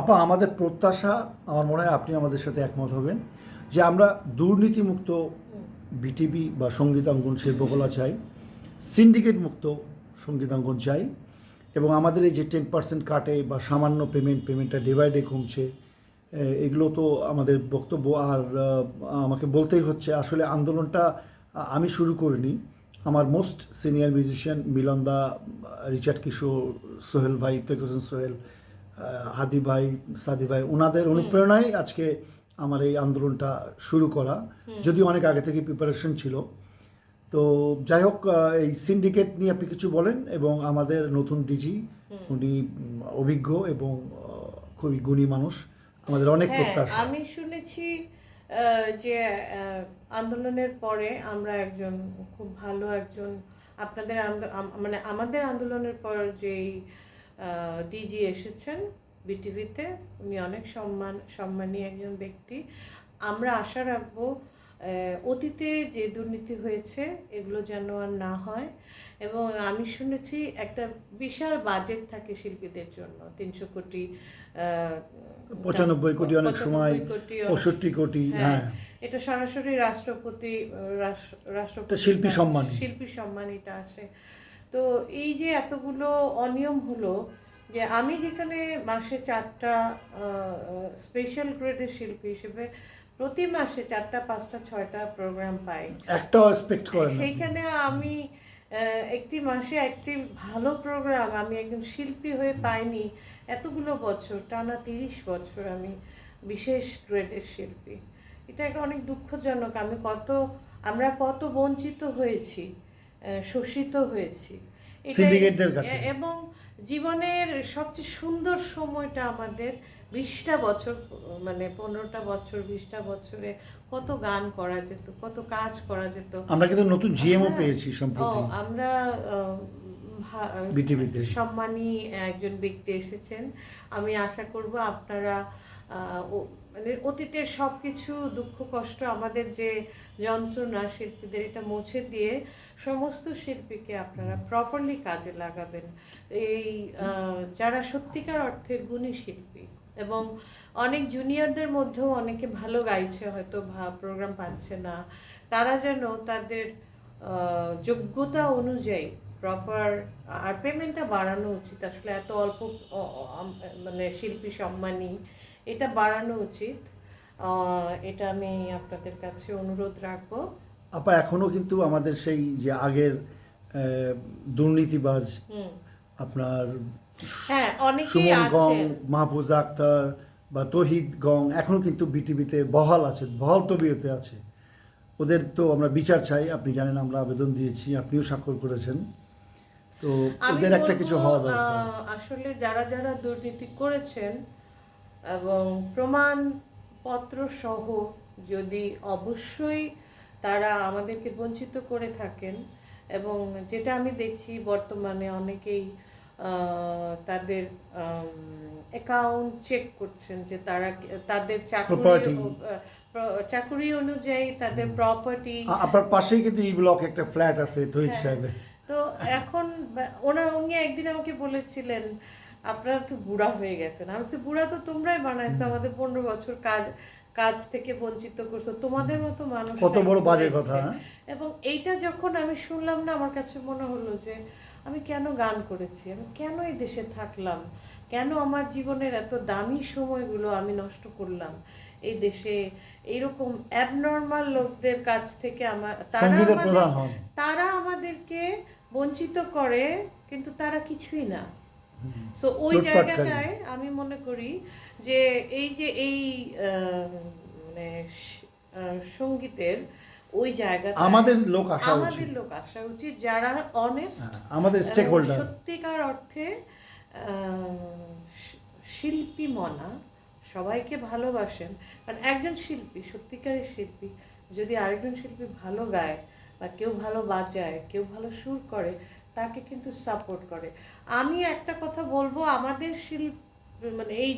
আপা, আমাদের প্রত্যাশা, আমার মনে হয় আপনি আমাদের সাথে একমত হবেন, যে আমরা দুর্নীতিমুক্ত বিটিভি বা সঙ্গীতাঙ্গন শিল্পকলা চাই, সিন্ডিকেট মুক্ত সঙ্গীতাঙ্গন চাই, এবং আমাদের এই যে 10% কাটে বা সামান্য পেমেন্টটা ডে বাই ডে কমছে, এগুলো তো আমাদের বক্তব্য। আর আমাকে বলতেই হচ্ছে, আসলে আন্দোলনটা আমি শুরু করিনি। আমার মোস্ট সিনিয়র মিউজিশিয়ান মিলন দা, রিচার্ড কিশোর, সোহেল ভাই, ইফতেখ হোসেন সোহেল, হাদি ভাই, সাদি ভাই, ওনাদের অনুপ্রেরণায় আজকে আমার এই আন্দোলনটা শুরু করা, যদিও অনেক আগে থেকে প্রিপারেশন ছিল। তো যাই হোক, এই সিন্ডিকেট নিয়ে আপনি কিছু বলেন, এবং আমাদের নতুন ডিজি, উনি অভিজ্ঞ এবং খুবই গুণী মানুষ, আমাদের অনেক প্রত্যাশা। আমি শুনেছি যে আন্দোলনের পরে আমরা একজন খুব ভালো একজন আপনাদের মানে আমাদের আন্দোলনের পর যেই ডিজি এসেছেন বিটিভিতে, উনি অনেক সম্মানী একজন ব্যক্তি। আমরা আশা রাখবো অতীতে যে দুর্নীতি হয়েছে এগুলো যেন আর না হয়। এবং আমি শুনেছি একটা বিশাল বাজেট থাকে শিল্পীদের জন্য, 300 কোটি, 95 কোটি, অনেক সময় 65 কোটি। হ্যাঁ, এটা সরাসরি রাষ্ট্রপতি শিল্পী সম্মানিটা আসে। তো এই যে এতগুলো অনিয়ম হলো, যে আমি যেখানে মাসে 4টা স্পেশাল গ্রেডের শিল্পী হিসেবে প্রতি মাসে 4টা 5টা 6টা প্রোগ্রাম পাই, একটাও এক্সপেক্ট করেন না। সেইখানে আমি একটি মাসে একটি ভালো প্রোগ্রাম আমি একজন শিল্পী হয়ে পাইনি এতগুলো বছর, টানা 30 বছর আমি বিশেষ গ্রেডের শিল্পী। এটা একটা অনেক দুঃখজনক। আমরা কত বঞ্চিত হয়েছি, শোষিত হয়েছি সিন্ডিকেটদের কাছে। এবং জীবনের সবচেয়ে সুন্দর সময়টা আমাদের 20টা বছর, মানে 15টা বছর, 20টা বছরে কত গান করা যেত, কত কাজ করা যেত। আমরা কিন্তু নতুন জিএমও পেয়েছি সম্প্রতি। আমরা বিটিভিতে সম্মানী একজন ব্যক্তি এসেছেন। আমি আশা করব আপনারা মানে অতীতের সব কিছু দুঃখ কষ্ট, আমাদের যে যন্ত্রণা শিল্পীদের, এটা মুছে দিয়ে সমস্ত শিল্পীকে আপনারা প্রপারলি কাজে লাগাবেন। এই যারা সত্যিকার অর্থে গুণী শিল্পী, এবং অনেক জুনিয়রদের মধ্যেও অনেকে ভালো গাইছে, হয়তো প্রোগ্রাম পাচ্ছে না, তারা যেন তাদের যোগ্যতা অনুযায়ী প্রপার, আর পেমেন্টটা বাড়ানো উচিত। আসলে এত অল্প মানে শিল্পী সম্মানী, এটা বাড়ানো উচিত। এটা আমি আপনাদের কাছে অনুরোধ রাখবো। আপা, এখনো কিন্তু আমাদের সেই যে আগের দুর্নীতিবাজ, আপনার সুমন গং, মাহফুজা আক্তার বা তহিদ গং, এখনো কিন্তু বিটিভিতে বহাল আছে, বহাল তবিয়তে আছে। ওদের তো আমরা বিচার চাই। আপনি জানেন আমরা আবেদন দিয়েছি, আপনিও স্বাক্ষর করেছেন। তো ওদের একটা কিছু হওয়া দরকার। আসলে যারা যারা দুর্নীতি করেছেন এবং প্রমাণপত্র সহ যদি অবশ্যই তারা আমাদেরকে বঞ্চিত করে থাকেন, এবং যেটা আমি দেখছি বর্তমানে অনেকেই তাদের অ্যাকাউন্ট চেক করছেন, যে তারা তাদের চাকুরি অনুযায়ী তাদের প্রপার্টি। আপনার পাশেই কিন্তু ই ব্লক একটা ফ্ল্যাট আছে তহিদ সাহেবের। তো এখন উনি একদিন আমাকে বলেছিলেন, আপনারা তো বুড়া হয়ে গেছেন। আমি বলছি, বুড়া তো তোমরাই বানাইছো, আমাদের 15 বছর কাজ থেকে বঞ্চিত করছো, তোমাদের মতো মানুষ। কত বড় বাজে কথা। এবং এইটা যখন আমি শুনলাম না, আমার কাছে মনে হলো যে আমি কেন গান করেছি, আমি কেন এই দেশে থাকলাম, কেন আমার জীবনের এত দামি সময়গুলো আমি নষ্ট করলাম এই দেশে এইরকম অ্যাবনর্মাল লোকদের কাছ থেকে। তারা আমাদেরকে বঞ্চিত করে, কিন্তু তারা কিছুই না। সো ওই জায়গাটায় আমি মনে করি যে এই মানে সঙ্গীতের ওই জায়গাটা আমাদের লোক আসা উচিত, যারা অনেস্ট, আমাদের স্টেক হোল্ডার, সত্যিকার অর্থে শিল্পী মনা, সবাইকে ভালোবাসেন। কারণ একজন শিল্পী, সত্যিকারের শিল্পী, যদি আরেকজন শিল্পী ভালো গায় বা কেউ ভালো বাজায়, কেউ ভালো সুর করে, তাকে কিন্তু সাপোর্ট করে। আমি একটা কথা বলবো, আমাদের মানে এই